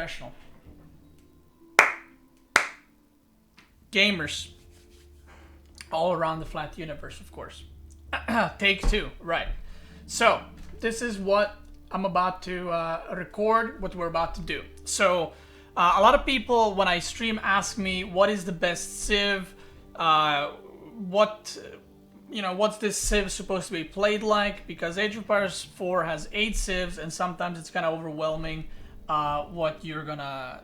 Professional. Gamers. All around the flat universe, of course. Take two, right. So, this is what I'm about to record, what we're about to do. So, a lot of people, when I stream, ask me, what is the best Civ? What's this Civ supposed to be played like? Because Age of Empires 4 has 8 Civs, and sometimes it's kind of overwhelming what you're gonna,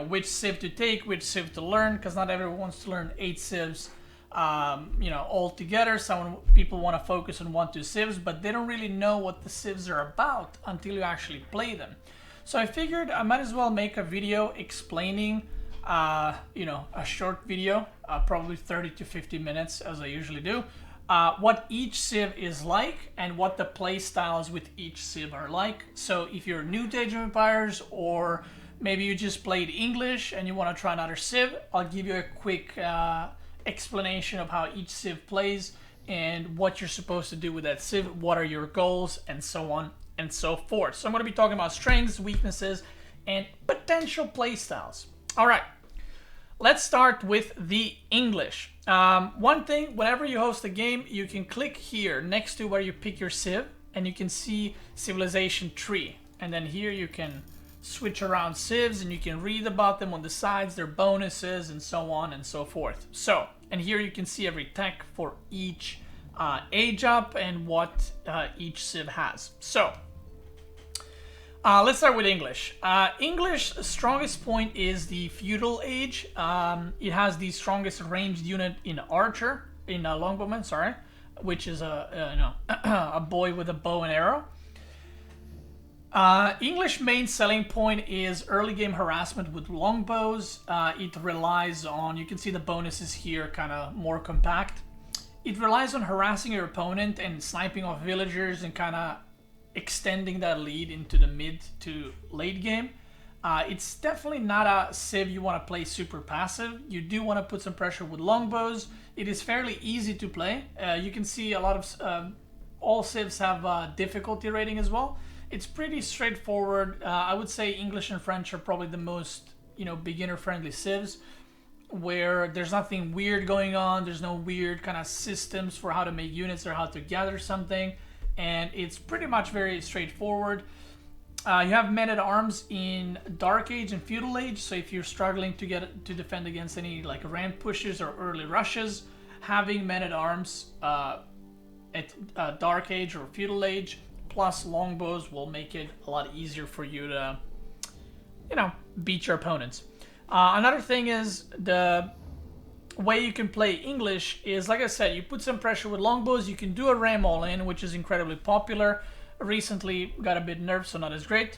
which Civ to take, which Civ to learn, because not everyone wants to learn 8 Civs, all together. Some people want to focus on 1-2 Civs, but they don't really know what the Civs are about until you actually play them. So I figured I might as well make a video explaining, a short video, probably 30 to 50 minutes, as I usually do, what each Civ is like and what the play styles with each Civ are like. So if you're new to Age of Empires, or maybe you just played English and you want to try another Civ, I'll give you a quick explanation of how each Civ plays and what you're supposed to do with that Civ, what are your goals, and so on and so forth. So I'm going to be talking about strengths, weaknesses, and potential playstyles. All right, let's start with the English. One thing, whenever you host a game, you can click here next to where you pick your Civ, and you can see civilization tree. And then here you can switch around Civs, and you can read about them on the sides, their bonuses, and so on and so forth. So, and here you can see every tech for each age up and what each Civ has. So, let's start with English. English strongest point is the feudal age. It has the strongest ranged unit in archer, in longbowman, sorry, which is a boy with a bow and arrow. English main selling point is early game harassment with longbows. It relies on, you can see the bonuses here, kind of more compact. It relies on harassing your opponent and sniping off villagers and kind of extending that lead into the mid to late game. It's definitely not a Civ you want to play super passive. You do want to put some pressure with longbows. It is fairly easy to play. You can see a lot of, all Civs have difficulty rating as well. It's pretty straightforward. I would say English and French are probably the most, beginner-friendly Civs, where there's nothing weird going on. There's no weird kind of systems for how to make units or how to gather something. And it's pretty much very straightforward. You have men-at-arms in Dark Age and Feudal Age, so if you're struggling to defend against any like ramp pushes or early rushes, having men-at-arms at Dark Age or Feudal Age plus longbows will make it a lot easier for you to, beat your opponents. Another thing is the way you can play English is, like I said, you put some pressure with longbows. You can do a ram all in, which is incredibly popular. Recently got a bit nerfed, so not as great.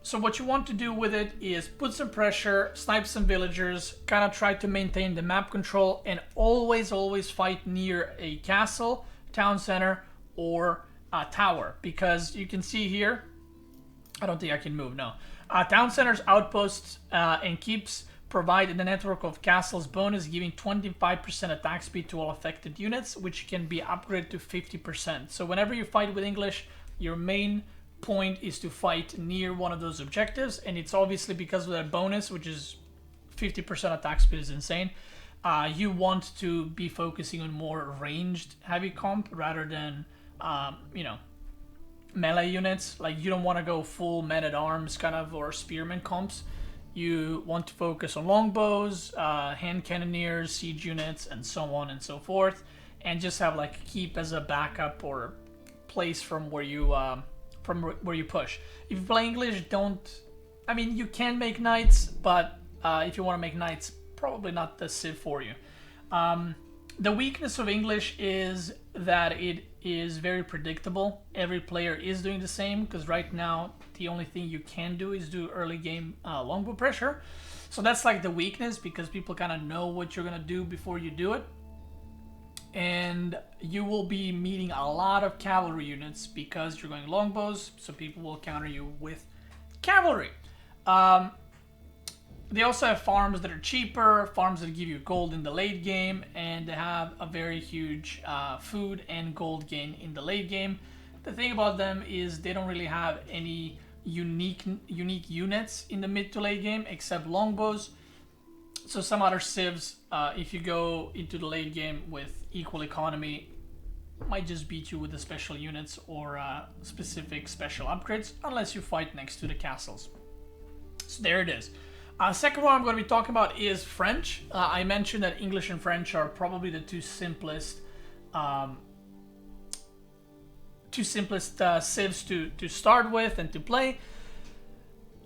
So what you want to do with it is put some pressure, snipe some villagers, kind of try to maintain the map control, and always fight near a castle, town center, or a tower, because you can see here, I don't think I can move, no. Town centers, outposts, and keeps provide the network of castles bonus, giving 25% attack speed to all affected units, which can be upgraded to 50%. So whenever you fight with English, your main point is to fight near one of those objectives, and it's obviously because of that bonus, which is 50% attack speed is insane. You want to be focusing on more ranged heavy comp rather than melee units. Like, you don't want to go full men-at-arms kind of or spearman comps. You want to focus on longbows, hand cannoneers, siege units, and so on and so forth, and just have like keep as a backup or place from where you push. If you play English, you can make knights, but if you want to make knights, probably not the Civ for you. The weakness of English is that it is very predictable. Every player is doing the same, because right now the only thing you can do is do early game longbow pressure. So that's like the weakness, because people kind of know what you're going to do before you do it. And you will be meeting a lot of cavalry units because you're going longbows, so people will counter you with cavalry. They also have farms that are cheaper, farms that give you gold in the late game, and they have a very huge food and gold gain in the late game. The thing about them is they don't really have any unique units in the mid to late game, except longbows. So some other civs, if you go into the late game with equal economy, might just beat you with the special units or specific special upgrades, unless you fight next to the castles. So there it is. Second one I'm going to be talking about is French. I mentioned that English and French are probably the two simplest civs to start with and to play.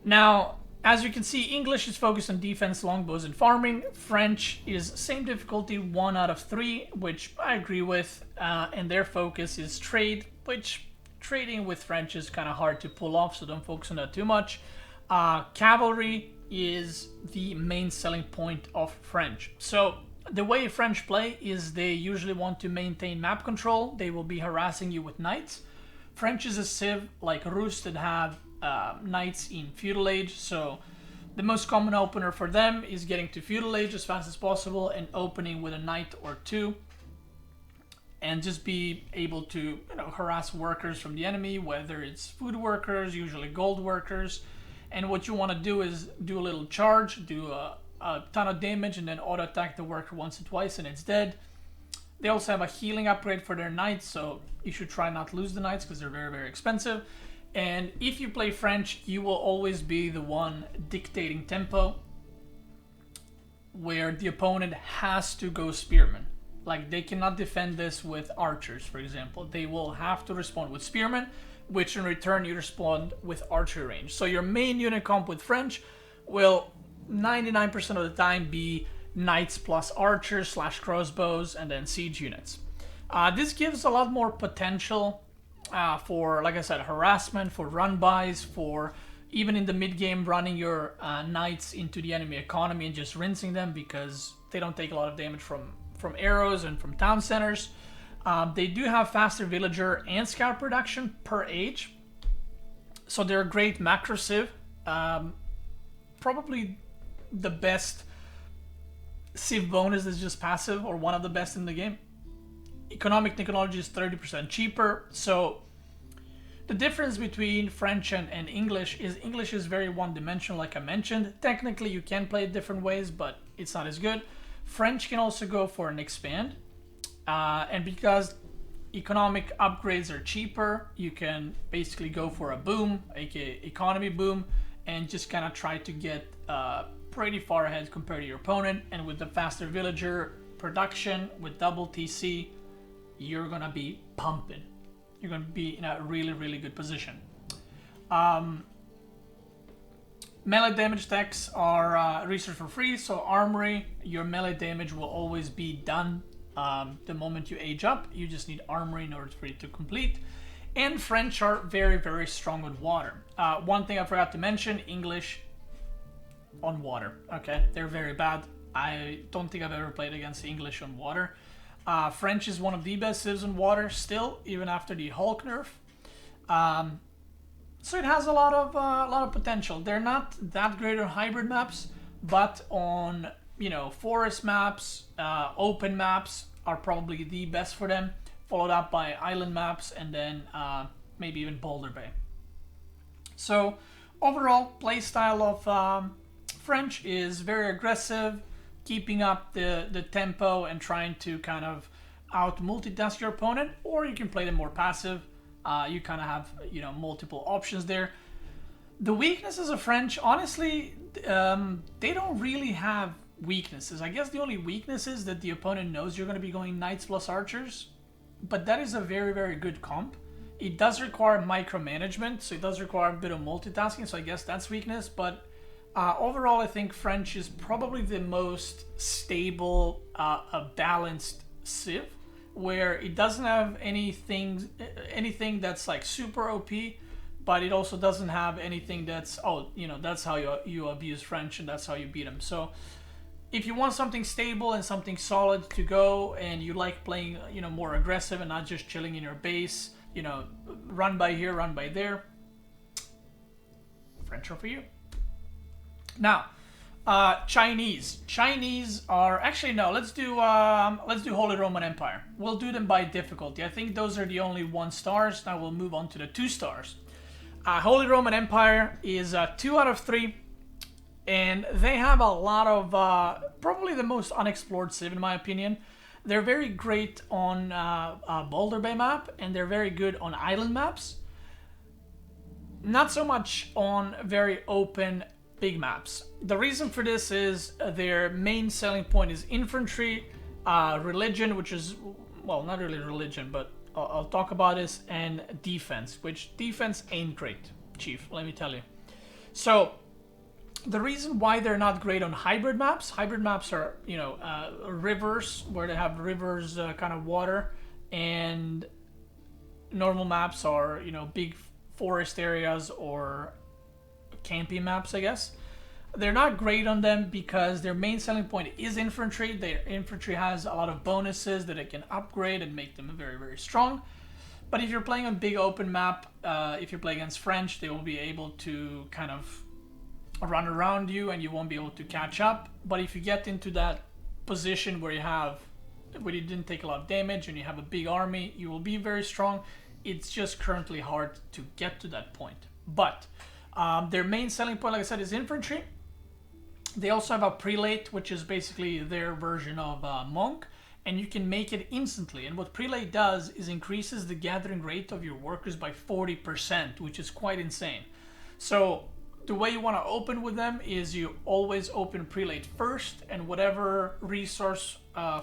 Now, as you can see, English is focused on defense, longbows, and farming. French is same difficulty, 1 out of 3, which I agree with. And their focus is trade, which trading with French is kind of hard to pull off, so don't focus on that too much. Cavalry is the main selling point of French. So the way French play is they usually want to maintain map control. They will be harassing you with knights. French is a civ like Rus that have knights in feudal age, so the most common opener for them is getting to feudal age as fast as possible and opening with a knight or two, and just be able to harass workers from the enemy, whether it's food workers, usually gold workers. And what you want to do is do a little charge, do a ton of damage, and then auto attack the worker once or twice and it's dead. They also have a healing upgrade for their knights, so you should try not to lose the knights because they're very, very expensive. And if you play French, you will always be the one dictating tempo, where the opponent has to go spearmen. Like, they cannot defend this with archers, for example. They will have to respond with spearmen, which in return you respond with archery range. So your main unit comp with French will 99% of the time be knights plus archers / crossbows and then siege units. This gives a lot more potential for, like I said, harassment, for run-bys, for even in the mid-game running your knights into the enemy economy and just rinsing them because they don't take a lot of damage from arrows and from town centers. They do have faster villager and scout production per age, so they're a great macro civ. Probably the best civ bonus is just passive, or one of the best in the game. Economic technology is 30% cheaper, so the difference between French and English is very one-dimensional, like I mentioned. Technically, you can play it different ways, but it's not as good. French can also go for an expand, and because economic upgrades are cheaper, you can basically go for a boom, aka economy boom, and just kind of try to get pretty far ahead compared to your opponent. And with the faster villager production, with double TC, you're gonna be pumping. You're gonna be in a really, really good position. Melee damage techs are research for free, so armory, your melee damage will always be done the moment you age up. You just need armory in order for it to complete. And French are very, very strong with water. One thing I forgot to mention, English on water. Okay, they're very bad. I don't think I've ever played against the English on water. French is one of the best civs on water still, even after the Hulk nerf. So it has a lot of potential. They're not that great on hybrid maps, but on forest maps, open maps are probably the best for them, followed up by island maps and then maybe even Boulder Bay. So overall, playstyle of French is very aggressive, keeping up the tempo and trying to kind of out multitask your opponent, or you can play them more passive. You kind of have multiple options there. The weaknesses of French, honestly, they don't really have weaknesses. I guess the only weakness is that the opponent knows you're going to be going knights plus archers, but that is a very, very good comp. It does require micromanagement, so it does require a bit of multitasking, so I guess that's weakness. But overall, I think French is probably the most stable, balanced civ, where it doesn't have anything that's like super OP, but it also doesn't have anything that's that's how you abuse French and that's how you beat them. So if you want something stable and something solid to go, and you like playing more aggressive and not just chilling in your base, run by here, run by there, French are for you. Now, Chinese are actually, no, let's do Holy Roman Empire. We'll do them by difficulty. I think those are the only 1 stars. Now we'll move on to the 2 stars. Holy Roman Empire is 2 out of 3, and they have a lot of probably the most unexplored civ in my opinion. They're very great on Boulder Bay map, and they're very good on island maps. Not so much on very open big maps. The reason for this is their main selling point is infantry, religion, which is, well, not really religion, but I'll talk about this, and defense, which defense ain't great, Chief, let me tell you. So the reason why they're not great on hybrid maps are, you know, rivers, where they have rivers, kind of water, and normal maps are, you know, big forest areas or camping maps, I guess. They're not great on them because their main selling point is infantry. Their infantry has a lot of bonuses that it can upgrade and make them very, very strong. But if you're playing on big open map, if you play against French, they will be able to kind of run around you and you won't be able to catch up. But if you get into that position where you didn't take a lot of damage and you have a big army, you will be very strong. It's just currently hard to get to that point. But their main selling point, like I said, is infantry. They also have a prelate, which is basically their version of monk, and you can make it instantly. And what prelate does is increases the gathering rate of your workers by 40%, which is quite insane. So the way you want to open with them is you always open prelate first, and whatever resource,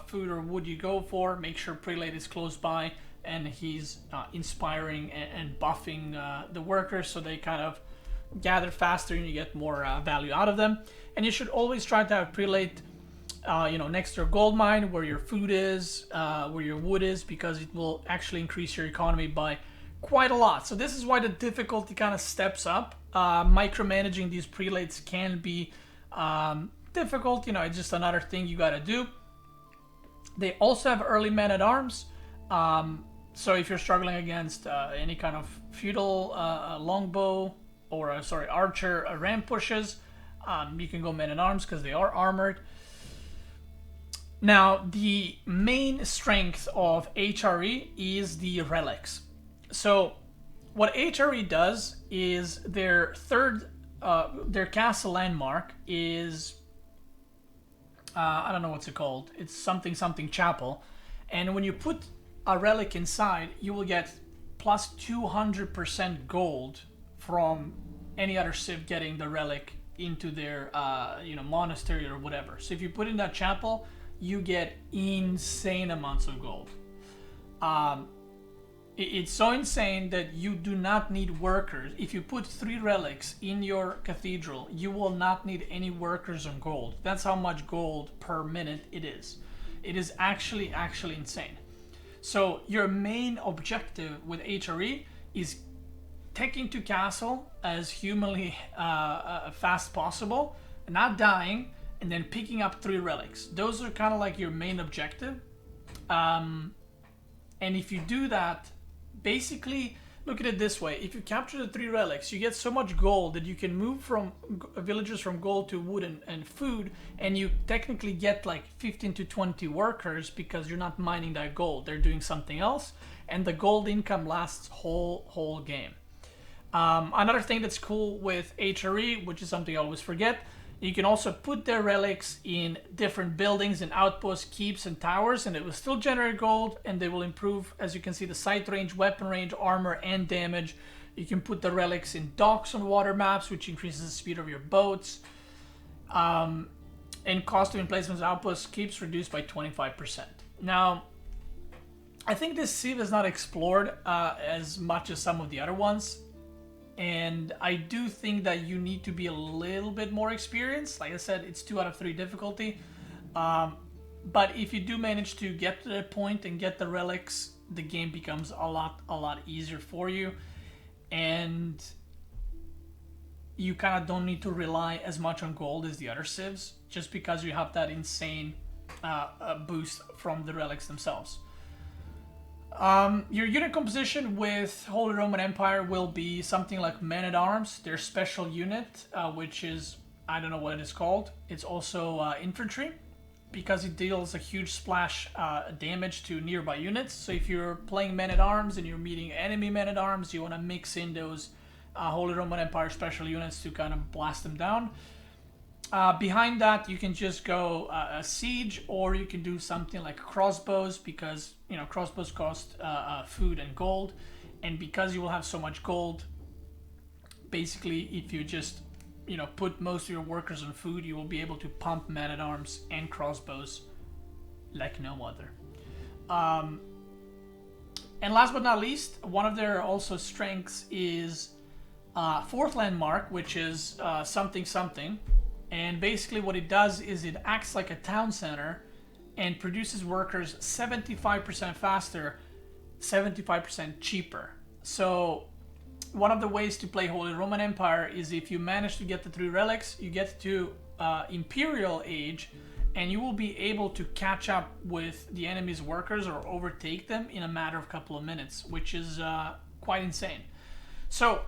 food or wood you go for, make sure prelate is close by and he's inspiring and buffing the workers so they kind of gather faster and you get more value out of them. And you should always try to have prelate, you know, next to your gold mine, where your food is, where your wood is, because it will actually increase your economy by quite a lot. So this is why the difficulty kind of steps up. Micromanaging these prelates can be difficult. You know, it's just another thing you got to do. They also have early men-at-arms. So if you're struggling against any kind of feudal longbow or archer ram pushes, you can go men-at-arms because they are armored. Now, the main strength of HRE is the relics. So what HRE does is their castle landmark is, I don't know what's it called. It's something chapel. And when you put a relic inside, you will get plus 200% gold from any other civ getting the relic into their monastery or whatever. So if you put in that chapel, you get insane amounts of gold. It's so insane that you do not need workers. If you put 3 relics in your cathedral, you will not need any workers on gold. That's how much gold per minute it is. It is actually insane. So your main objective with HRE is taking to castle as humanly fast possible, not dying, and then picking up 3 relics. Those are kind of like your main objective. And if you do that, basically, look at it this way. If you capture the 3 relics, you get so much gold that you can move from villagers from gold to wood and food, and you technically get like 15 to 20 workers because you're not mining that gold. They're doing something else, and the gold income lasts whole game. Another thing that's cool with HRE, which is something I always forget, you can also put their relics in different buildings and outposts, keeps, and towers, and it will still generate gold, and they will improve, as you can see, the sight range, weapon range, armor, and damage. You can put the relics in docks on water maps, which increases the speed of your boats. And cost of emplacements outposts keeps reduced by 25%. Now, I think this civ is not explored as much as some of the other ones. And I do think that you need to be a little bit more experienced. Like I said, it's 2 out of 3 difficulty. But if you do manage to get to that point and get the relics, the game becomes a lot easier for you. And you kind of don't need to rely as much on gold as the other civs, just because you have that insane boost from the relics themselves. Your unit composition with Holy Roman Empire will be something like men-at-arms, their special unit, which is, I don't know what it is called. It's also infantry, because it deals a huge splash damage to nearby units. So if you're playing men-at-arms and you're meeting enemy men-at-arms, you want to mix in those Holy Roman Empire special units to kind of blast them down. Behind that, you can just go a siege, or you can do something like crossbows, because crossbows cost food and gold, and because you will have so much gold, basically if you just put most of your workers on food, you will be able to pump men-at-arms and crossbows like no other. And last but not least, one of their also strengths is fourth landmark, which is something. And basically what it does is it acts like a town center and produces workers 75% faster, 75% cheaper. So one of the ways to play Holy Roman Empire is if you manage to get the 3 relics, you get to Imperial Age, and you will be able to catch up with the enemy's workers or overtake them in a matter of a couple of minutes, which is quite insane. So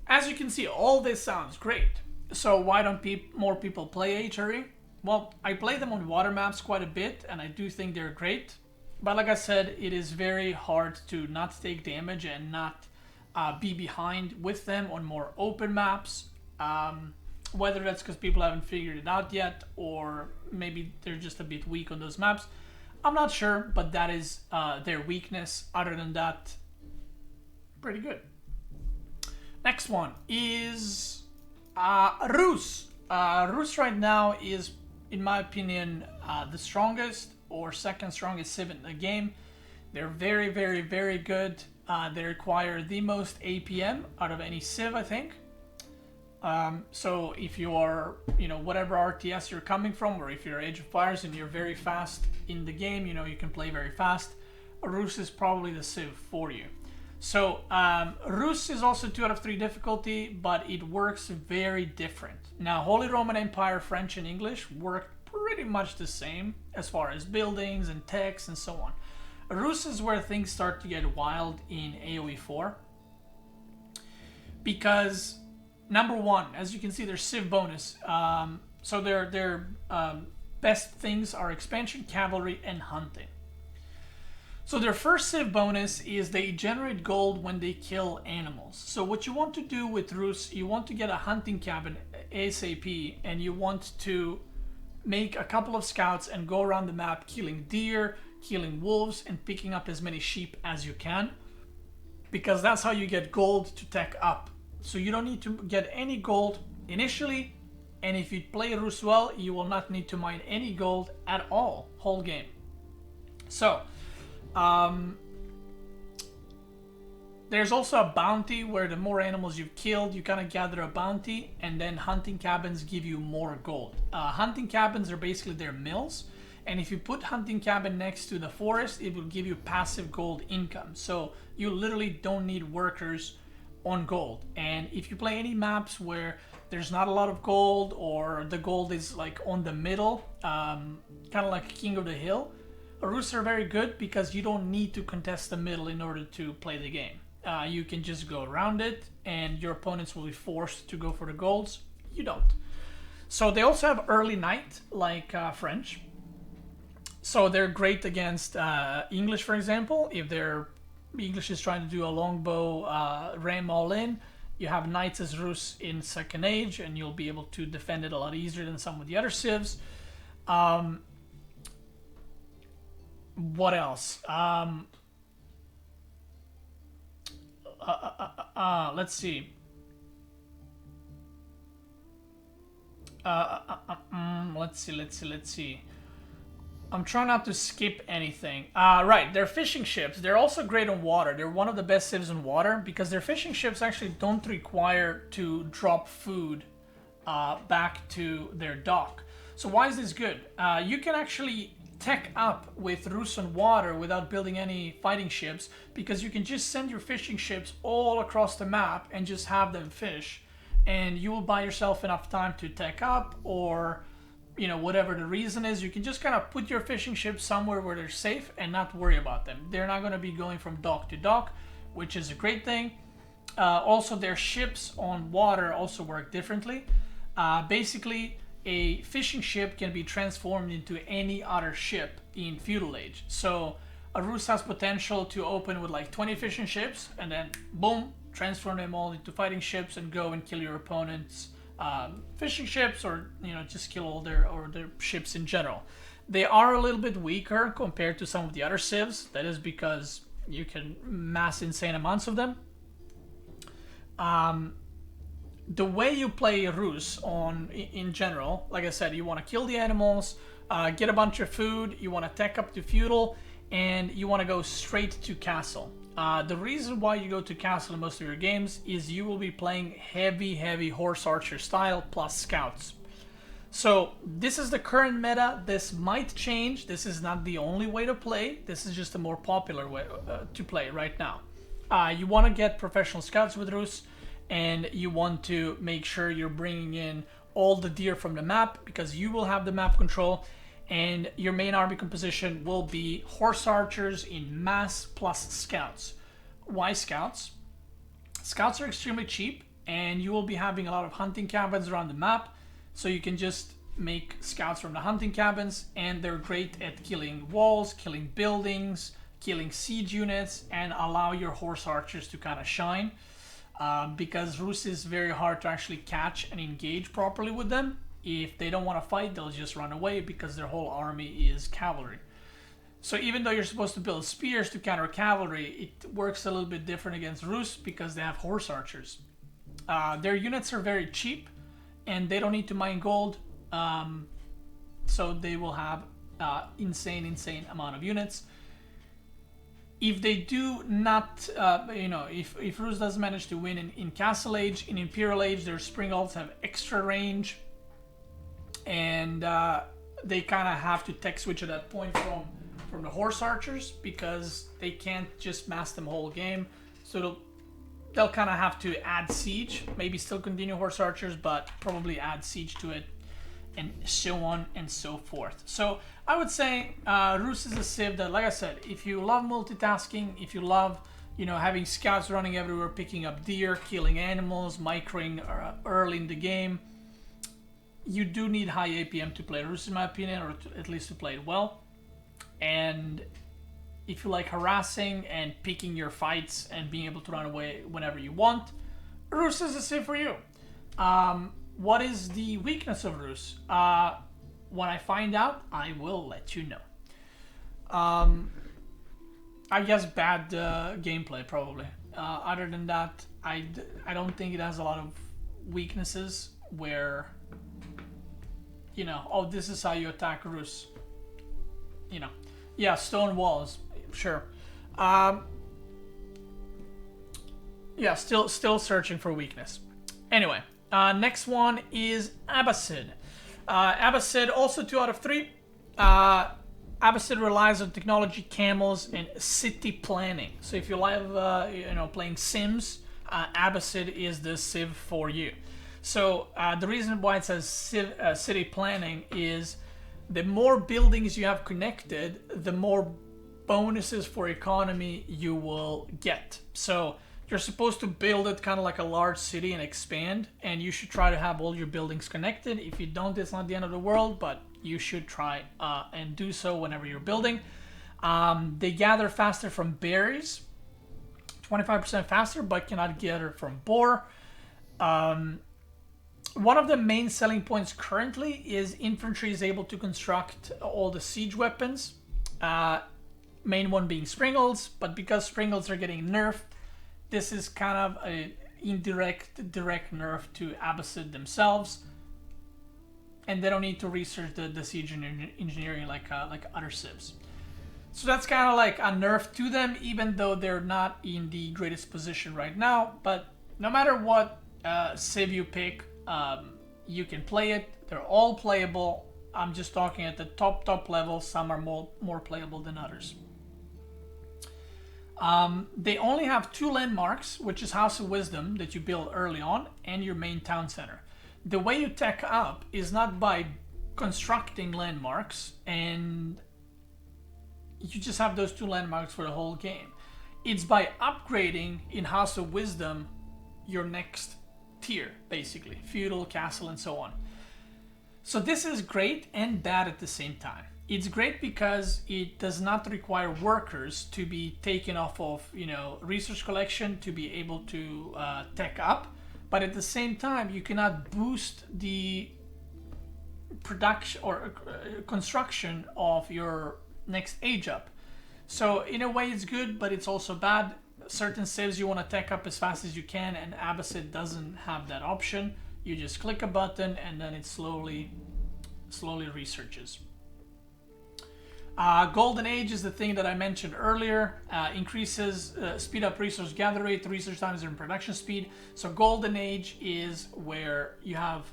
as you can see, all this sounds great. So why don't more people play HRE? Well, I play them on water maps quite a bit, and I do think they're great. But like I said, it is very hard to not take damage and not be behind with them on more open maps. Whether that's because people haven't figured it out yet, or maybe they're just a bit weak on those maps, I'm not sure, but that is their weakness. Other than that, pretty good. Next one is Rus. Rus right now is, in my opinion, the strongest or second strongest civ in the game. They're very, very, very good. They require the most APM out of any civ, I think. So if you are, whatever RTS you're coming from, or if you're Age of Fires and you're very fast in the game, you can play very fast, Rus is probably the civ for you. So Rus is also 2 out of 3 difficulty, but it works very different. Now, Holy Roman Empire, French and English work pretty much the same as far as buildings and text and so on. Rus is where things start to get wild in AoE 4. Because, number one, as you can see, there's civ bonus. So their best things are expansion, cavalry, and hunting. So their first civ bonus is they generate gold when they kill animals. So what you want to do with Rus, you want to get a hunting cabin ASAP, and you want to make a couple of scouts and go around the map killing deer, killing wolves, and picking up as many sheep as you can, because that's how you get gold to tech up. So you don't need to get any gold initially, and if you play Rus well, you will not need to mine any gold at all whole game. So there's also a bounty where the more animals you've killed, you kind of gather a bounty, and then hunting cabins give you more gold. Hunting cabins are basically their mills, and if you put hunting cabin next to the forest, it will give you passive gold income. So you literally don't need workers on gold. And if you play any maps where there's not a lot of gold, or the gold is like on the middle, kind of like King of the Hill, Rus are very good because you don't need to contest the middle in order to play the game. You can just go around it, and your opponents will be forced to go for the golds. You don't. So they also have early night, like French. So they're great against English, for example. If their English is trying to do a longbow ram all in, you have knights as Rus in second age, and you'll be able to defend it a lot easier than some of the other civs. What else? Let's see. Let's see. I'm trying not to skip anything. Right, their fishing ships. They're also great on water. They're one of the best civs on water because their fishing ships actually don't require to drop food back to their dock. So why is this good? You can actually tech up with Rus on water without building any fighting ships, because you can just send your fishing ships all across the map and just have them fish, and you will buy yourself enough time to tech up, or whatever the reason is, you can just kind of put your fishing ships somewhere where they're safe and not worry about them. They're not going to be going from dock to dock, which is a great thing. Also, their ships on water also work differently. Basically, a fishing ship can be transformed into any other ship in Feudal Age. So a Rus has potential to open with like 20 fishing ships, and then boom, transform them all into fighting ships and go and kill your opponents' fishing ships, or just kill all their ships in general. They are a little bit weaker compared to some of the other civs. That is because you can mass insane amounts of them. The way you play Rus in general, like I said, you want to kill the animals, get a bunch of food, you want to tech up to feudal, and you want to go straight to castle. The reason why you go to castle in most of your games is you will be playing heavy horse archer style plus scouts. So this is the current meta. This might change. This is not the only way to play. This is just a more popular way to play right now. You want to get professional scouts with Rus, and you want to make sure you're bringing in all the deer from the map, because you will have the map control, and your main army composition will be horse archers in mass plus scouts. Why scouts? Scouts are extremely cheap, and you will be having a lot of hunting cabins around the map, so you can just make scouts from the hunting cabins, and they're great at killing walls, killing buildings, killing siege units, and allow your horse archers to kind of shine. Because Rus is very hard to actually catch and engage properly with them. If they don't want to fight, they'll just run away because their whole army is cavalry. So even though you're supposed to build spears to counter cavalry, it works a little bit different against Rus because they have horse archers. Their units are very cheap, and they don't need to mine gold, so they will have insane amount of units. If they do not, if Rus does manage to win in Castle Age, in Imperial Age, their strenghts have extra range, and they kind of have to tech switch at that point from the horse archers, because they can't just mass them whole game. So they'll kind of have to add siege, maybe still continue horse archers, but probably add siege to it, and so on and so forth. So I would say Rus is a civ that, like I said, if you love multitasking, if you love having scouts running everywhere, picking up deer, killing animals, microing early in the game, you do need high APM to play Rus, in my opinion, or at least to play it well. And if you like harassing and picking your fights and being able to run away whenever you want, Rus is a civ for you. What is the weakness of Rus? When I find out, I will let you know. I guess bad gameplay, probably. Other than that, I don't think it has a lot of weaknesses where, oh, this is how you attack Rus. Yeah, stone walls, sure. Yeah, still searching for weakness. Anyway. Next one is Abbasid. Abbasid, also 2 out of 3. Abbasid relies on technology, camels, and city planning. So if you love, playing Sims, Abbasid is the civ for you. So the reason why it says city planning is the more buildings you have connected, the more bonuses for economy you will get. So you're supposed to build it kind of like a large city and expand, and you should try to have all your buildings connected. If you don't, it's not the end of the world, but you should try and do so whenever you're building. They gather faster from berries, 25% faster, but cannot gather from boar. One of the main selling points currently is infantry is able to construct all the siege weapons. Main one being strenghts, but because strenghts are getting nerfed, this is kind of a direct nerf to Abbasid themselves, and they don't need to research the siege engineering like other civs. So that's kind of like a nerf to them, even though they're not in the greatest position right now. But no matter what civ you pick, you can play it. They're all playable. I'm just talking at the top level. Some are more playable than others. They only have 2 landmarks, which is House of Wisdom that you build early on, and your main town center. The way you tech up is not by constructing landmarks, and you just have those 2 landmarks for the whole game. It's by upgrading in House of Wisdom your next tier, basically. Feudal, castle, and so on. So this is great and bad at the same time. It's great because it does not require workers to be taken off of, resource collection to be able to tech up. But at the same time, you cannot boost the production or construction of your next age up. So in a way it's good, but it's also bad. Certain civs you want to tech up as fast as you can, and Abbasid doesn't have that option. You just click a button and then it slowly researches. Golden Age is the thing that I mentioned earlier. Increases speed up resource gather rate, research times, and production speed. So Golden Age is where you have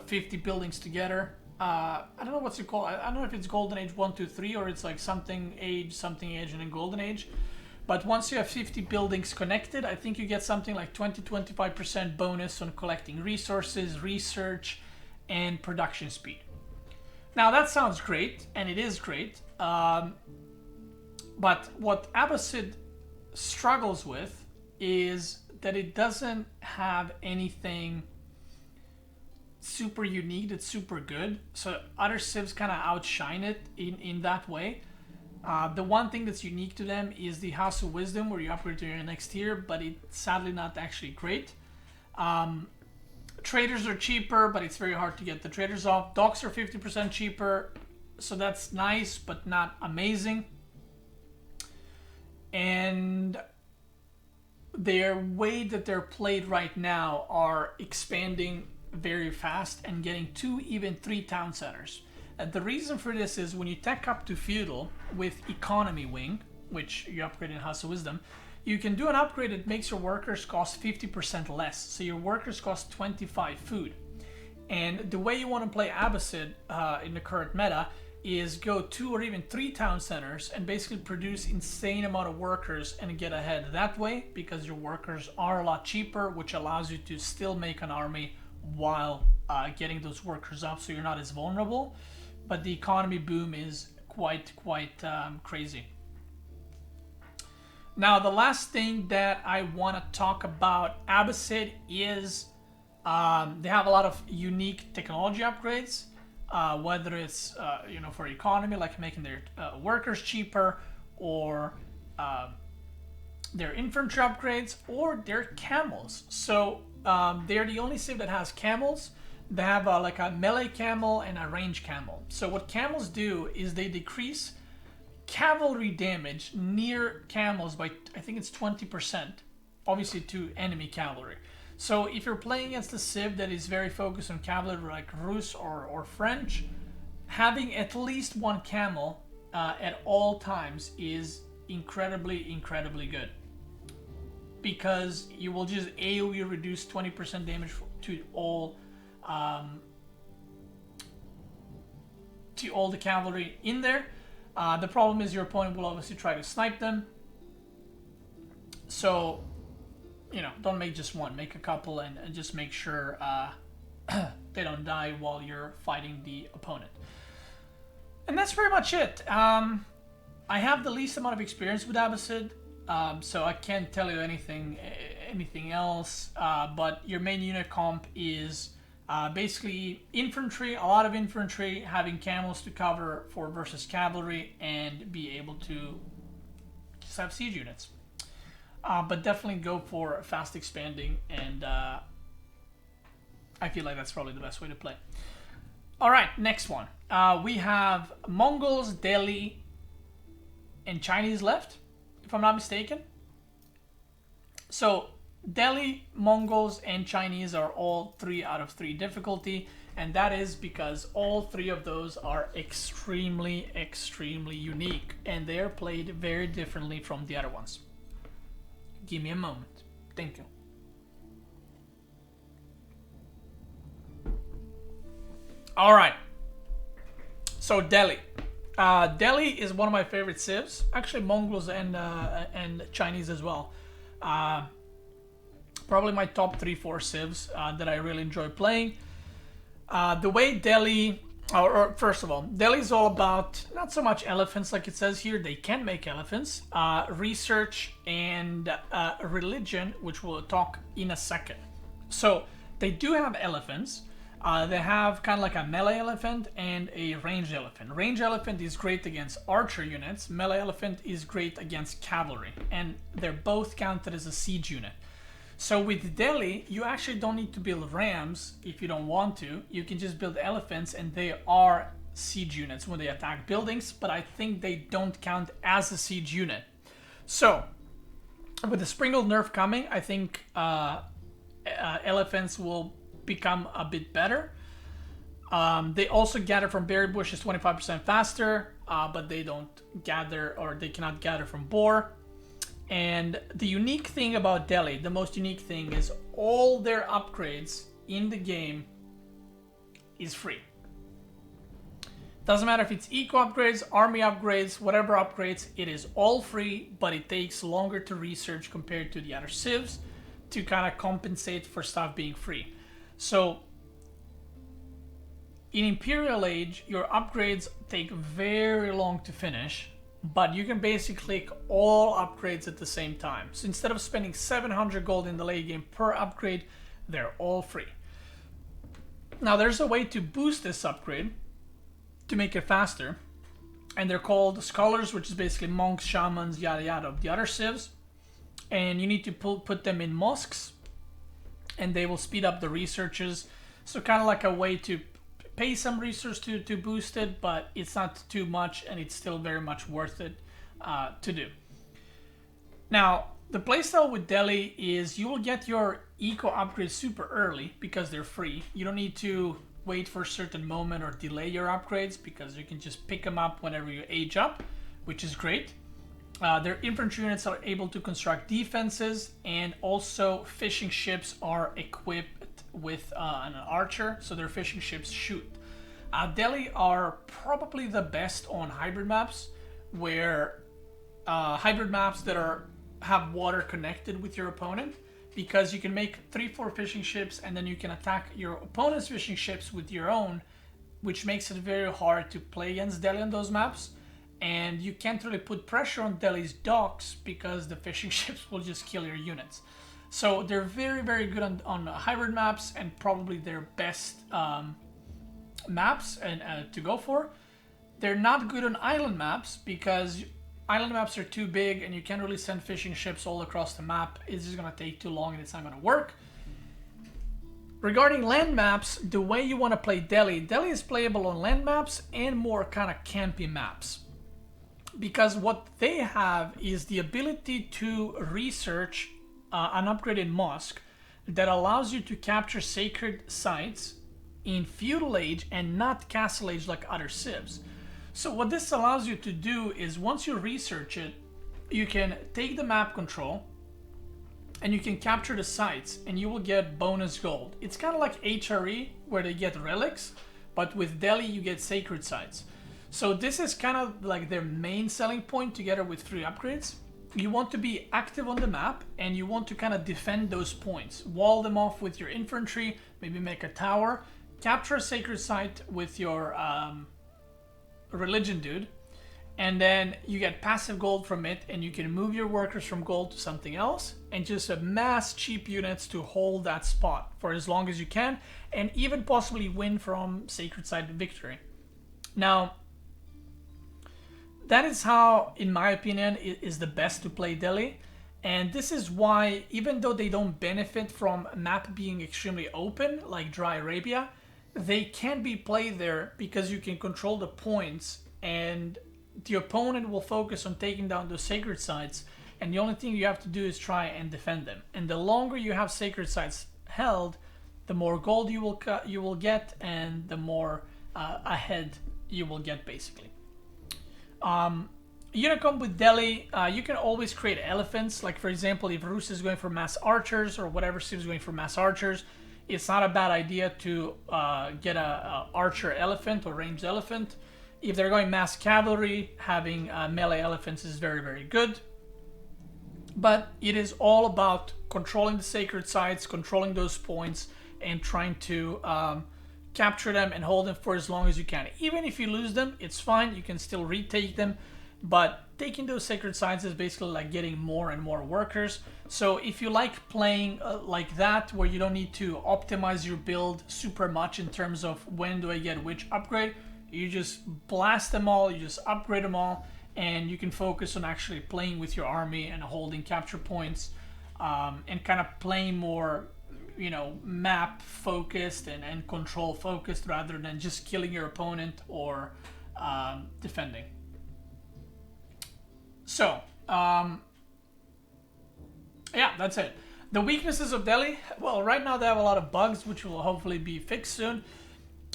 50 buildings together. I don't know what's it called. I don't know if it's Golden Age 1, 2, 3, or it's like something age, and then Golden Age. But once you have 50 buildings connected, I think you get something like 20-25% bonus on collecting resources, research, and production speed. Now that sounds great, and it is great. But what Abbasid struggles with is that it doesn't have anything super unique that's super good. So other civs kind of outshine it in that way. The one thing that's unique to them is the House of Wisdom, where you upgrade to your next tier, but it's sadly not actually great. Traders are cheaper, but it's very hard to get the traders off. Docks are 50% cheaper, so that's nice, but not amazing. And their way that they're played right now are expanding very fast and getting 2, even 3 town centers. The reason for this is when you tech up to feudal with economy wing, which you upgrade in House of Wisdom, you can do an upgrade that makes your workers cost 50% less. So your workers cost 25 food. And the way you want to play Abbasid in the current meta is go 2 or even 3 town centers and basically produce insane amount of workers and get ahead that way, because your workers are a lot cheaper, which allows you to still make an army while getting those workers up, so you're not as vulnerable. But the economy boom is quite crazy. Now, the last thing that I want to talk about Abbasid is they have a lot of unique technology upgrades, whether it's for economy, like making their workers cheaper, or their infantry upgrades, or their camels. So they're the only civ that has camels. They have like a melee camel and a range camel. So what camels do is they decrease cavalry damage near camels by, I think it's 20%, obviously to enemy cavalry. So if you're playing against a civ that is very focused on cavalry like Rus or French, having at least 1 camel at all times is incredibly good, because you will just AoE reduce 20% damage to all the cavalry in there. The problem is your opponent will obviously try to snipe them. So, don't make just 1, make a couple, and just make sure they don't die while you're fighting the opponent. And that's pretty much it. I have the least amount of experience with Abbasid, so I can't tell you anything else. But your main unit comp is basically infantry, a lot of infantry, having camels to cover for versus cavalry, and be able to just have siege units. But definitely go for fast expanding, and I feel like that's probably the best way to play. All right, next one. We have Mongols, Delhi, and Chinese left, if I'm not mistaken. So Delhi, Mongols, and Chinese are all 3 out of 3 difficulty, and that is because all 3 of those are extremely unique, and they are played very differently from the other ones. Give me a moment. Thank you. All right. So Delhi. Delhi is one of my favorite civs. Actually, Mongols and Chinese as well. Probably my top 3-4 civs that I really enjoy playing. The way Delhi, or first of all, Delhi is all about not so much elephants like it says here. They can make elephants. Research and religion, which we'll talk in a second. So they do have elephants. They have kind of like a melee elephant and a ranged elephant. Ranged elephant is great against archer units. Melee elephant is great against cavalry. And they're both counted as a siege unit. So with Delhi, you actually don't need to build rams if you don't want to. You can just build elephants, and they are siege units when they attack buildings, but I think they don't count as a siege unit. So with the Springled nerf coming, I think elephants will become a bit better. They also gather from berry bushes 25% faster, but they don't gather, or they cannot gather from boar. And the unique thing about Delhi, the most unique thing, is all their upgrades in the game is free. Doesn't matter if it's eco upgrades, army upgrades, whatever upgrades, it is all free, but it takes longer to research compared to the other civs to kind of compensate for stuff being free. So in Imperial Age, your upgrades take very long to finish, but you can basically click all upgrades at the same time. So instead of spending 700 gold in the late game per upgrade, they're all free. Now there's a way to boost this upgrade to make it faster, and they're called scholars, which is basically monks, shamans, yada yada of the other civs, and you need to put them in mosques, and they will speed up the researches. So kind of like a way to pay some research to boost it, but it's not too much, and it's still very much worth it to do. Now, the playstyle with Delhi is you will get your eco upgrades super early because they're free. You don't need to wait for a certain moment or delay your upgrades because you can just pick them up whenever you age up, which is great. Their infantry units are able to construct defenses, and also fishing ships are equipped with an archer, so their fishing ships shoot. Delhi are probably the best on hybrid maps, where hybrid maps that have water connected with your opponent, because you can make 3-4 fishing ships and then you can attack your opponent's fishing ships with your own, which makes it very hard to play against Delhi on those maps. And you can't really put pressure on Delhi's docks because the fishing ships will just kill your units. So they're very, very good on hybrid maps, and probably their best maps and to go for. They're not good on island maps because island maps are too big and you can't really send fishing ships all across the map. It's just going to take too long and it's not going to work. Regarding land maps, the way you want to play Delhi is playable on land maps and more kind of campy maps. Because what they have is the ability to research an upgraded mosque that allows you to capture sacred sites in feudal age and not castle age like other civs. So what this allows you to do is once you research it, you can take the map control and you can capture the sites and you will get bonus gold. It's kind of like HRE where they get relics, but with Delhi you get sacred sites. So this is kind of like their main selling point together with free upgrades. You want to be active on the map and you want to kind of defend those points. Wall them off with your infantry, maybe make a tower, capture a sacred site with your religion dude, and then you get passive gold from it and you can move your workers from gold to something else and just amass cheap units to hold that spot for as long as you can and even possibly win from sacred site victory. Now, that is how, in my opinion, it is the best to play Delhi. And this is why, even though they don't benefit from a map being extremely open, like Dry Arabia, they can be played there because you can control the points and the opponent will focus on taking down those sacred sites. And the only thing you have to do is try and defend them. And the longer you have sacred sites held, the more gold you will get and the more ahead you will get, basically. Unicom with Delhi, you can always create elephants. Like, for example, if Rus is going for mass archers or whatever civ is going for mass archers, it's not a bad idea to get a archer elephant or ranged elephant. If they're going mass cavalry, having melee elephants is very, very good. But it is all about controlling the sacred sites, controlling those points, and trying to capture them and hold them for as long as you can. Even if you lose them, it's fine. You can still retake them. but taking those sacred sites is basically like getting more and more workers. So if you like playing like that, where you don't need to optimize your build super much in terms of when do I get which upgrade, you just blast them all, you just upgrade them all, and you can focus on actually playing with your army and holding capture points, and kind of playing more, you know, map focused and control focused rather than just killing your opponent or defending. So, yeah, that's it. The weaknesses of Delhi, well, right now they have a lot of bugs, which will hopefully be fixed soon.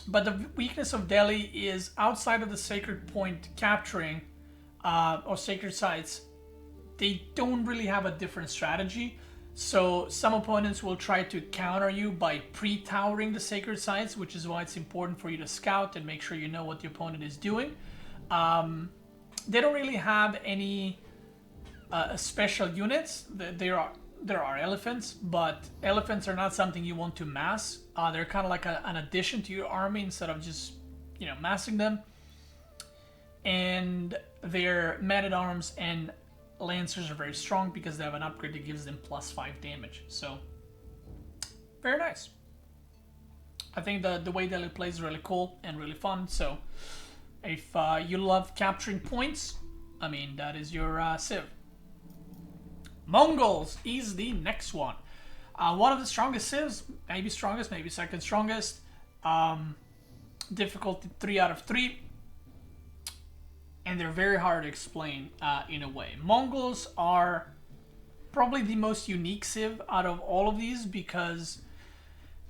But the weakness of Delhi is outside of the sacred point capturing or sacred sites, they don't really have a different strategy. So some opponents will try to counter you by pre-towering the sacred sites, which is why it's important for you to scout and make sure you know what the opponent is doing. They don't really have any special units. There are elephants, but elephants are not something you want to mass. They're kind of like an addition to your army instead of just, you know, massing them. And their men-at-arms and lancers are very strong because they have an upgrade that gives them +5 damage. So very nice. I think the way Delhi plays is really cool and really fun. So if you love capturing points, I mean, that is your civ. Mongols is the next one. One of the strongest civs, maybe strongest, maybe second strongest. Difficulty 3 out of 3. And they're very hard to explain in a way. Mongols are probably the most unique civ out of all of these because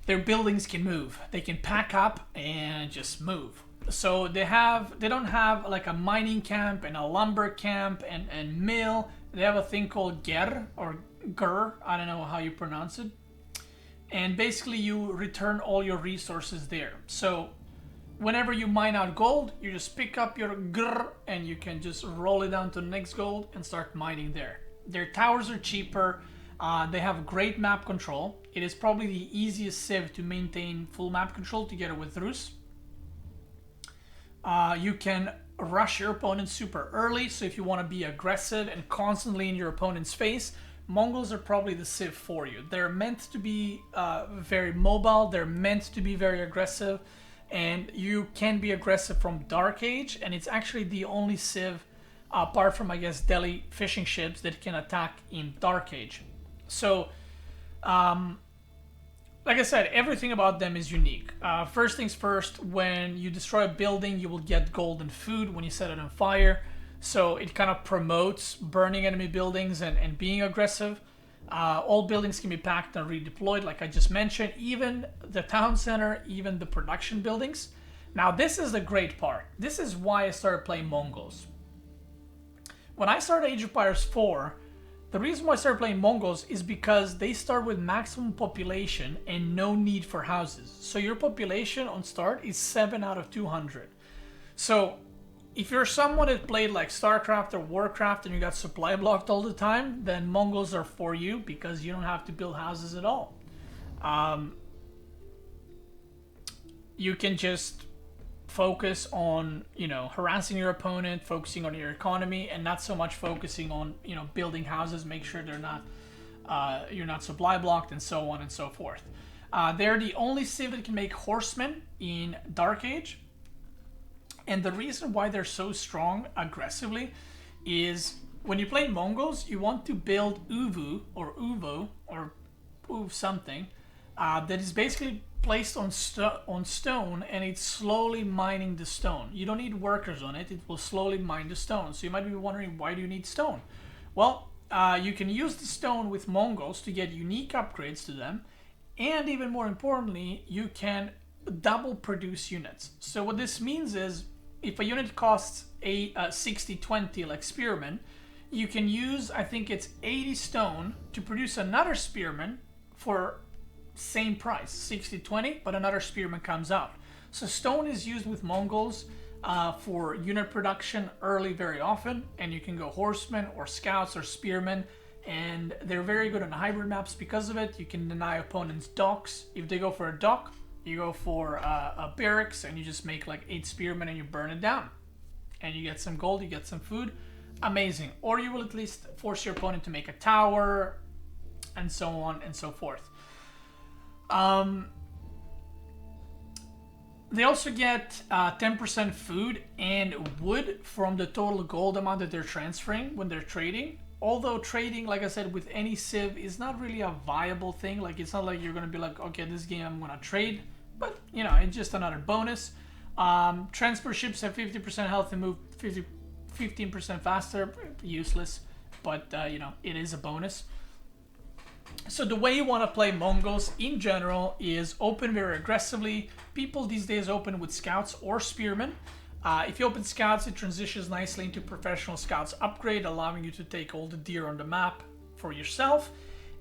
their buildings can move. They can pack up and just move. So they don't have like a mining camp and a lumber camp and mill. They have a thing called ger or gur, I don't know how you pronounce it. And basically you return all your resources there. So whenever you mine out gold, you just pick up your grr and you can just roll it down to the next gold and start mining there. Their towers are cheaper. They have great map control. It is probably the easiest civ to maintain full map control together with Rus. You can rush your opponent super early, so if you want to be aggressive and constantly in your opponent's face, Mongols are probably the civ for you. They're meant to be very mobile, they're meant to be very aggressive, and you can be aggressive from Dark Age, and it's actually the only civ, apart from, I guess, Delhi fishing ships, that can attack in Dark Age. So, like I said, everything about them is unique. First things first, when you destroy a building, you will get gold and food when you set it on fire. So it kind of promotes burning enemy buildings and being aggressive. All buildings can be packed and redeployed, like I just mentioned. Even the town center, even the production buildings. Now this is the great part. This is why I started playing Mongols. When I started Age of Empires 4, the reason why I started playing Mongols is because they start with maximum population and no need for houses. So your population on start is 7 out of 200. So if you're someone that played like StarCraft or Warcraft and you got supply blocked all the time, then Mongols are for you because you don't have to build houses at all. You can just focus on, you know, harassing your opponent, focusing on your economy, and not so much focusing on, you know, building houses, make sure they're not, you're not supply blocked, and so on and so forth. They're the only civ that can make horsemen in Dark Age, and the reason why they're so strong aggressively is when you play Mongols, you want to build Uvu or Uvo or Uv something that is basically placed on stone, and it's slowly mining the stone. You don't need workers on it, it will slowly mine the stone. So you might be wondering, why do you need stone? Well, you can use the stone with Mongols to get unique upgrades to them, and even more importantly, you can double produce units. So what this means is, if a unit costs a 60-20 like spearmen, you can use, I think it's 80 stone to produce another spearman for same price, 60-20, but another spearman comes out. So stone is used with Mongols for unit production early very often, and you can go horsemen or scouts or spearmen, and they're very good on hybrid maps because of it. You can deny opponents docks. If they go for a dock, you go for a barracks and you just make like 8 spearmen and you burn it down. and you get some gold, you get some food. Amazing. Or you will at least force your opponent to make a tower, and so on and so forth. They also get 10% food and wood from the total gold amount that they're transferring when they're trading. Although trading, like I said, with any civ is not really a viable thing. Like, it's not like you're going to be like, okay, this game I'm going to trade. But, you know, it's just another bonus. Transport ships have 50% health and move 15% faster. Useless. But, you know, it is a bonus. So the way you want to play Mongols in general is open very aggressively. People these days open with scouts or spearmen. If you open scouts, it transitions nicely into professional scouts upgrade, allowing you to take all the deer on the map for yourself.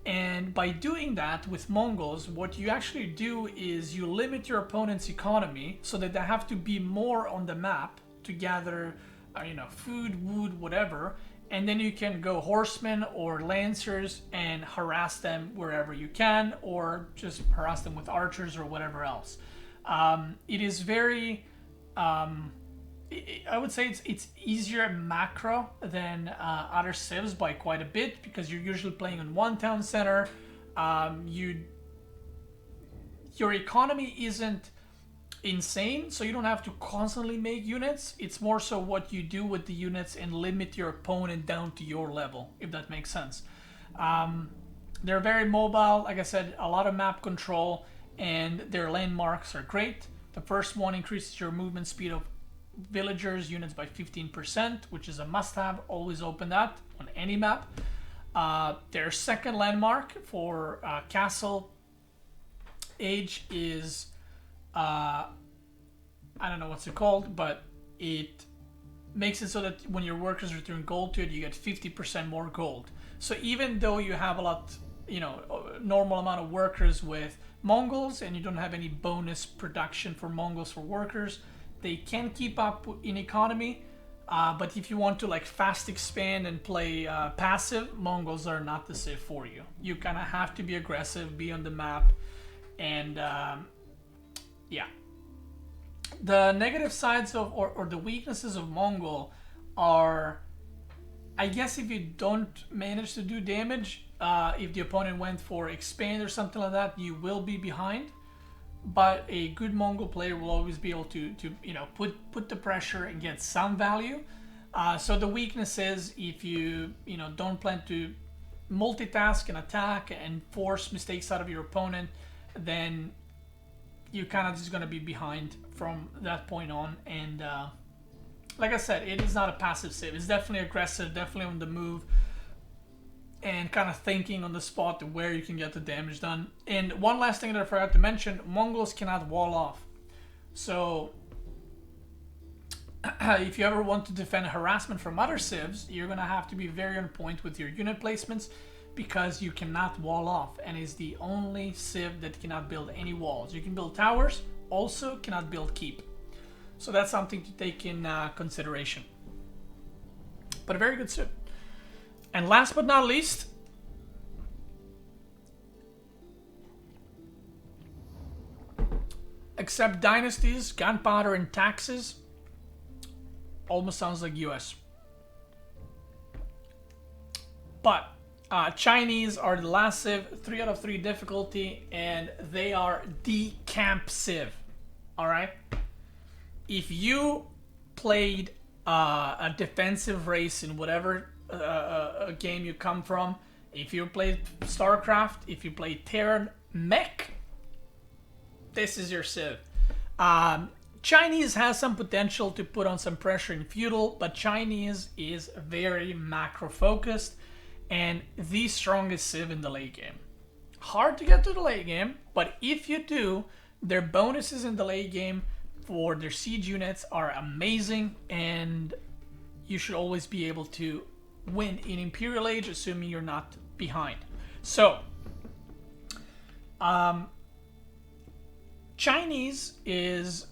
And by doing that with Mongols, what you actually do is you limit your opponent's economy so that they have to be more on the map to gather, you know, food, wood, whatever. And then you can go horsemen or lancers and harass them wherever you can, or just harass them with archers or whatever else. It is very, I would say it's easier macro than other civs by quite a bit, because you're usually playing in one town center. Your economy isn't insane, so you don't have to constantly make units. It's more so what you do with the units and limit your opponent down to your level, if that makes sense. They're very mobile, like I said, a lot of map control, and their landmarks are great. The first one increases your movement speed of villagers units by 15%, which is a must-have. Always open that on any map. Their second landmark for castle age is I don't know what's it called, but it makes it so that when your workers return gold to it, you get 50% more gold. So even though you have a lot, you know, normal amount of workers with Mongols, and you don't have any bonus production for Mongols for workers, they can keep up in economy. But if you want to like fast expand and play passive, Mongols are not the civ for you. You kind of have to be aggressive, be on the map, and yeah. The negative sides of, or the weaknesses of Mongol are, I guess, if you don't manage to do damage, if the opponent went for expand or something like that, you will be behind. But a good Mongol player will always be able to you know, put the pressure and get some value. So the weakness is if you know, don't plan to multitask and attack and force mistakes out of your opponent, then you kind of just going to be behind from that point on. And like I said, it is not a passive civ. It's definitely aggressive, definitely on the move, and kind of thinking on the spot where you can get the damage done. And one last thing that I forgot to mention, Mongols cannot wall off. So if you ever want to defend harassment from other civs, you're going to have to be very on point with your unit placements, because you cannot wall off, and is the only civ that cannot build any walls. You can build towers, also cannot build keep. So that's something to take in consideration. But a very good civ. And last but not least, accept dynasties, gunpowder, and taxes. Almost sounds like US. But Chinese are the last civ, 3 out of 3 difficulty, and they are the camp civ. Alright? If you played a defensive race in whatever a game you come from, if you played StarCraft, if you played Terran Mech, this is your civ. Chinese has some potential to put on some pressure in feudal, but Chinese is very macro focused and the strongest civ in the late game. Hard to get to the late game, but if you do, their bonuses in the late game for their siege units are amazing, and you should always be able to win in Imperial Age, assuming you're not behind. So, Chinese is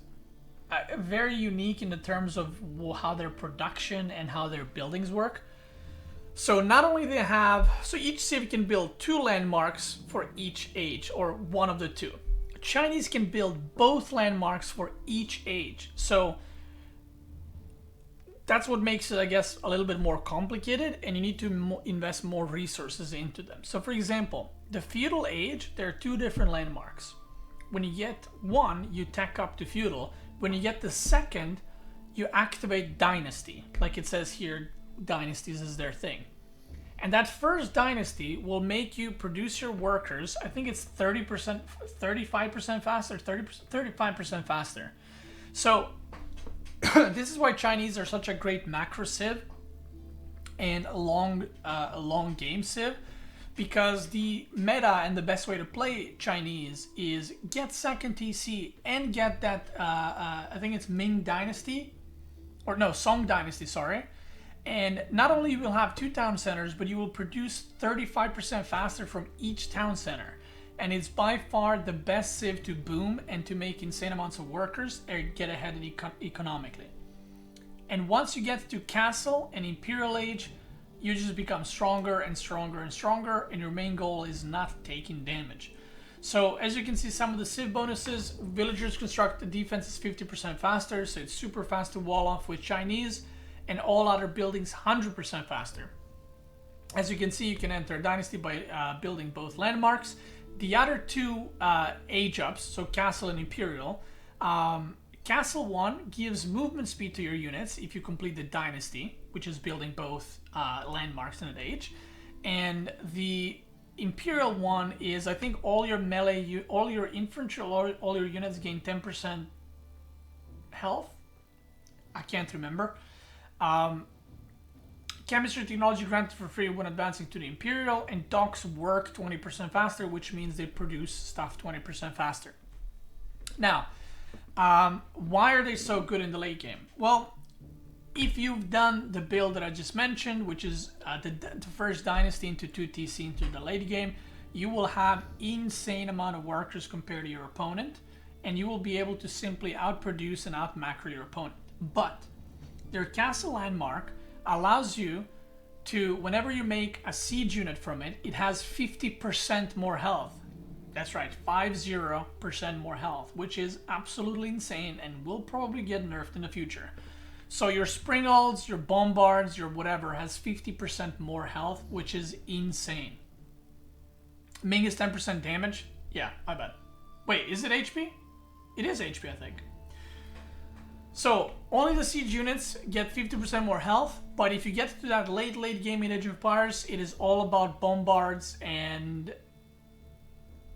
very unique in the terms of how their production and how their buildings work. So not only they have, so each civ can build 2 landmarks for each age, or one of the 2. Chinese can build both landmarks for each age. So that's what makes it, I guess, a little bit more complicated, and you need to invest more resources into them. So for example, the feudal age, there are two different landmarks. When you get one, you tech up to feudal. When you get the second, you activate dynasty. Like it says here, dynasties is their thing. And that first dynasty will make you produce your workers, I think it's 30%, 35% faster, 35% faster. So this is why Chinese are such a great macro civ and a long game civ, because the meta and the best way to play Chinese is get second TC and get that, I think it's Ming Dynasty, or no, Song Dynasty, sorry. And not only will you have 2 town centers, but you will produce 35% faster from each town center. And it's by far the best civ to boom and to make insane amounts of workers and get ahead economically. And once you get to Castle and Imperial Age, you just become stronger and stronger and stronger, and your main goal is not taking damage. So as you can see, some of the civ bonuses, villagers construct the defense is 50% faster, so it's super fast to wall off with Chinese, and all other buildings 100% faster. As you can see, you can enter a dynasty by building both landmarks. The other two age ups, so Castle and Imperial, Castle 1 gives movement speed to your units if you complete the dynasty, which is building both landmarks in an age. And the Imperial 1 is, I think, all your melee, all your infantry, all your units gain 10% health. I can't remember. Chemistry technology granted for free when advancing to the Imperial, and docks work 20% faster, which means they produce stuff 20% faster. Now, why are they so good in the late game? Well, if you've done the build that I just mentioned, which is the first dynasty into 2 TC into the late game, you will have insane amount of workers compared to your opponent, and you will be able to simply outproduce and outmacro your opponent. But their castle landmark allows you to, whenever you make a siege unit from it, it has 50% more health. That's right, 50% more health, which is absolutely insane and will probably get nerfed in the future. So your springalds, your bombards, your whatever has 50% more health, which is insane. Ming is 10% damage? Yeah, I bet. Wait, is it HP? It is HP, I think. So only the siege units get 50% more health, but if you get to that late game in Age of Empires, it is all about bombards, and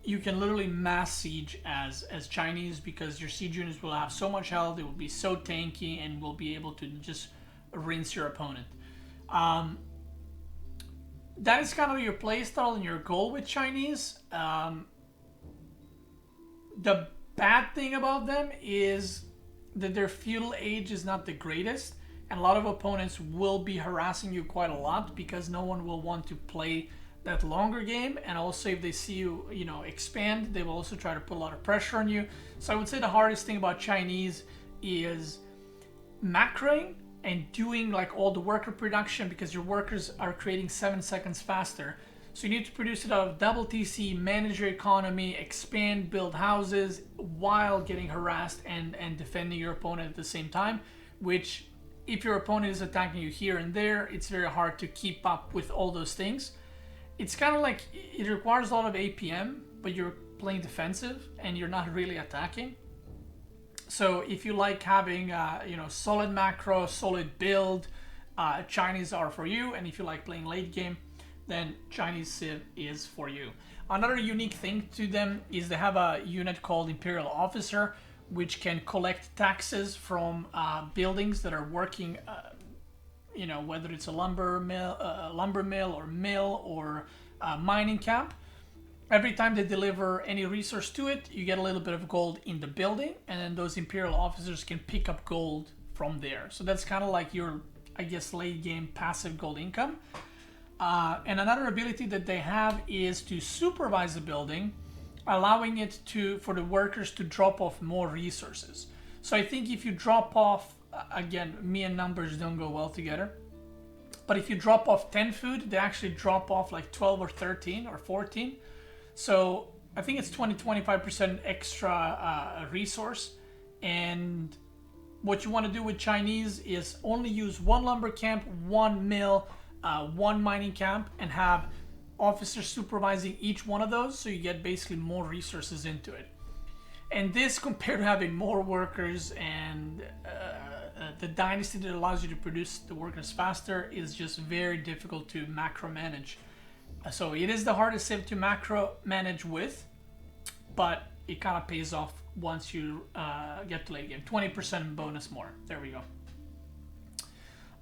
you can literally mass siege as Chinese, because your siege units will have so much health, it will be so tanky, and will be able to just rinse your opponent. That is kind of your playstyle and your goal with Chinese. The bad thing about them is that their feudal age is not the greatest, and a lot of opponents will be harassing you quite a lot because no one will want to play that longer game. And also, if they see you, expand, they will also try to put a lot of pressure on you. So I would say the hardest thing about Chinese is macroing and doing like all the worker production, because your workers are creating 7 seconds faster. So you need to produce it out of double TC, manage your economy, expand, build houses while getting harassed and defending your opponent at the same time, which if your opponent is attacking you here and there, it's very hard to keep up with all those things. It's kind of like it requires a lot of APM, but you're playing defensive and you're not really attacking. So if you like having solid macro, solid build, Chinese are for you. And if you like playing late game, then Chinese Civ is for you. Another unique thing to them is they have a unit called Imperial Officer, which can collect taxes from buildings that are working, whether it's a lumber mill or mining camp. Every time they deliver any resource to it, you get a little bit of gold in the building, and then those Imperial Officers can pick up gold from there. So that's kind of like your, I guess, late game passive gold income. And another ability that they have is to supervise the building, allowing it for the workers to drop off more resources. So I think if you drop off, again, me and numbers don't go well together, but if you drop off 10 food, they actually drop off like 12 or 13 or 14. So I think it's 20-25% extra resource, and What you want to do with Chinese is only use one lumber camp, one mill, one mining camp, and have officers supervising each one of those, so you get basically more resources into it. And this, compared to having more workers and the dynasty that allows you to produce the workers faster, is just very difficult to macro manage. So it is the hardest civ to macro manage with, but it kind of pays off once you get to late game. 20% bonus more. There we go.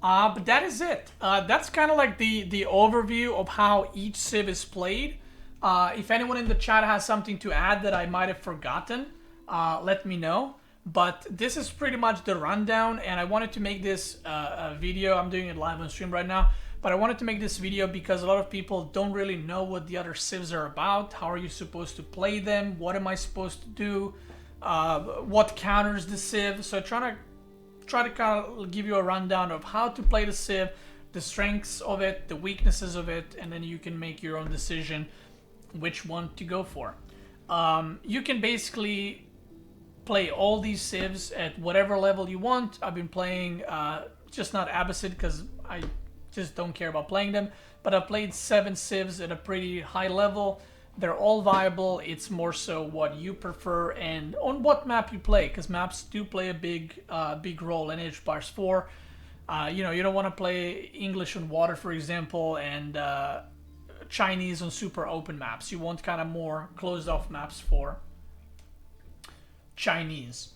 But that is it. That's kind of like the overview of how each civ is played. If anyone in the chat has something to add that I might have forgotten, let me know. But this is pretty much the rundown, and I wanted to make this video. I'm doing it live on stream right now, but I wanted to make this video because a lot of people don't really know what the other civs are about. How are you supposed to play them? What am I supposed to do? What counters the civ? So try to kind of give you a rundown of how to play the civ, the strengths of it, the weaknesses of it, and then you can make your own decision which one to go for. You can basically play all these civs at whatever level you want. I've been playing just not Abbasid because I just don't care about playing them, but I've played 7 civs at a pretty high level. They're all viable. It's more so what you prefer and on what map you play, because maps do play a big role in Age of Empires 4. You know, you don't want to play English on water, for example, and Chinese on super open maps. You want kind of more closed off maps for Chinese.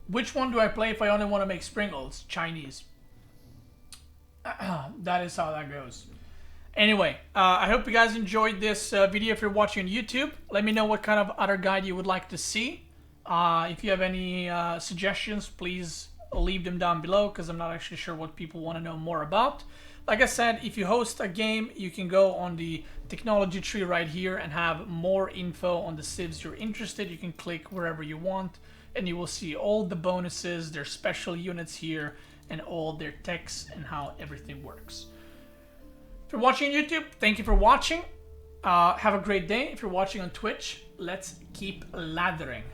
Which one do I play if I only want to make Springles? Chinese. That is how that goes. Anyway, I hope you guys enjoyed this video. If you're watching on YouTube, let me know what kind of other guide you would like to see. If you have any suggestions, please leave them down below, because I'm not actually sure what people want to know more about. Like I said, if you host a game, you can go on the technology tree right here and have more info on the civs you're interested. You can click wherever you want, and you will see all the bonuses, their special units here, and all their techs and how everything works. If you're watching on YouTube, thank you for watching. Have a great day. If you're watching on Twitch, let's keep lathering.